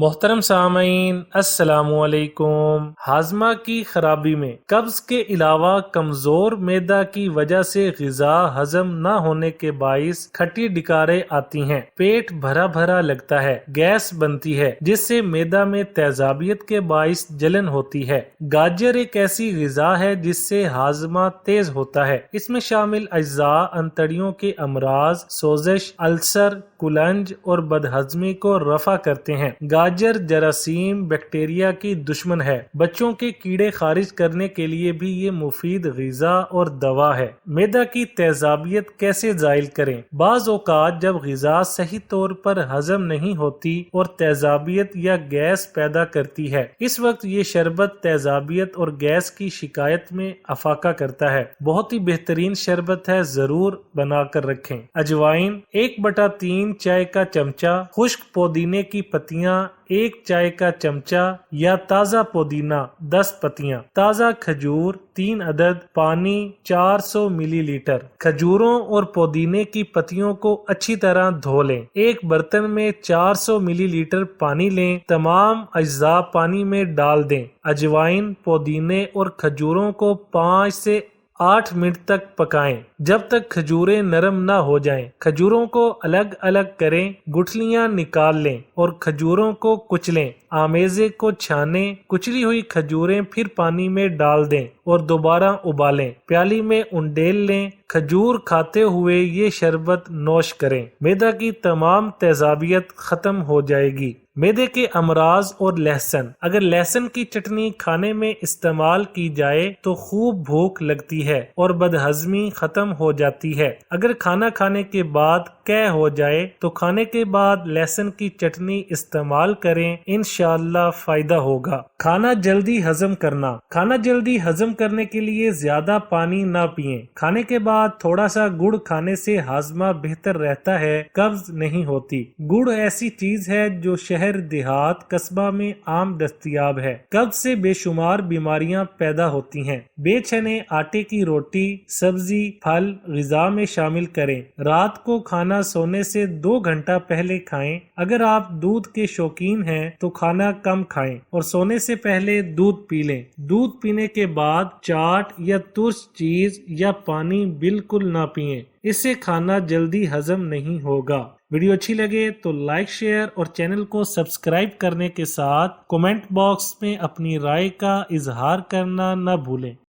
محترم سامعین السلام علیکم۔ ہاضمہ کی خرابی میں قبض کے علاوہ کمزور معدہ کی وجہ سے غذا ہضم نہ ہونے کے باعث کھٹی ڈکاریں آتی ہیں، پیٹ بھرا بھرا لگتا ہے، گیس بنتی ہے جس سے معدہ میں تیزابیت کے باعث جلن ہوتی ہے۔ گاجر ایک ایسی غذا ہے جس سے ہاضمہ تیز ہوتا ہے۔ اس میں شامل اجزاء انتڑیوں کے امراض، سوزش، السر، کلنج اور بدہضمی کو رفع کرتے ہیں۔ گاجر جراثیم بیکٹیریا کی دشمن ہے۔ بچوں کے کیڑے خارج کرنے کے لیے بھی یہ مفید غذا اور دوا ہے۔ معدہ کی تیزابیت کیسے زائل کریں؟ بعض اوقات جب غذا صحیح طور پر ہضم نہیں ہوتی اور تیزابیت یا گیس پیدا کرتی ہے، اس وقت یہ شربت تیزابیت اور گیس کی شکایت میں افاقہ کرتا ہے۔ بہت ہی بہترین شربت ہے، ضرور بنا کر رکھیں۔ اجوائن 1/3 چائے کا چمچہ، خشک پودینے کی پتیاں 1 چائے کا چمچہ یا تازہ پودینہ 10 پتیاں، تازہ کھجور 3 عدد، پانی 400 ملی لیٹر۔ کھجوروں اور پودینے کی پتیوں کو اچھی طرح دھو لیں۔ ایک برتن میں 400 ملی لیٹر پانی لیں، تمام اجزاء پانی میں ڈال دیں۔ اجوائن، پودینے اور کھجوروں کو 5 سے 8 منٹ تک پکائیں جب تک کھجوریں نرم نہ ہو جائیں۔ کھجوروں کو الگ الگ کریں، گٹھلیاں نکال لیں اور کھجوروں کو کچلیں۔ آمیزے کو چھانیں، کچلی ہوئی کھجوریں پھر پانی میں ڈال دیں اور دوبارہ ابالیں۔ پیالی میں انڈیل لیں۔ کھجور کھاتے ہوئے یہ شربت نوش کریں، معدہ کی تمام تیزابیت ختم ہو جائے گی۔ معدے کے امراض اور لہسن، اگر لہسن کی چٹنی کھانے میں استعمال کی جائے تو خوب بھوک لگتی ہے اور بدہضمی ختم ہو جاتی ہے۔ اگر کھانا کھانے کے بعد قے ہو جائے تو کھانے کے بعد لہسن کی چٹنی استعمال کریں، انشاءاللہ فائدہ ہوگا۔ کھانا جلدی ہضم کرنا، کھانا جلدی ہضم کرنے کے لیے زیادہ پانی نہ پئیں۔ کھانے کے بعد تھوڑا سا گڑ کھانے سے ہاضمہ بہتر رہتا ہے، قبض نہیں ہوتی۔ گڑ ایسی چیز ہے جو شہر دیہات قصبہ میں عام دستیاب ہے۔ قبض سے بے شمار بیماریاں پیدا ہوتی ہیں۔ بے چھنے آٹے کی روٹی، سبزی، پھل غذا میں شامل کریں۔ رات کو کھانا سونے سے 2 گھنٹہ پہلے کھائیں۔ اگر آپ دودھ کے شوقین ہیں تو کھانا کم کھائیں اور سونے سے پہلے دودھ پی لیں۔ دودھ پینے کے بعد چاٹ یا ترش چیز یا پانی بالکل نہ پئیں، اس سے کھانا جلدی ہضم نہیں ہوگا۔ ویڈیو اچھی لگے تو لائک، شیئر اور چینل کو سبسکرائب کرنے کے ساتھ کومنٹ باکس میں اپنی رائے کا اظہار کرنا نہ بھولیں۔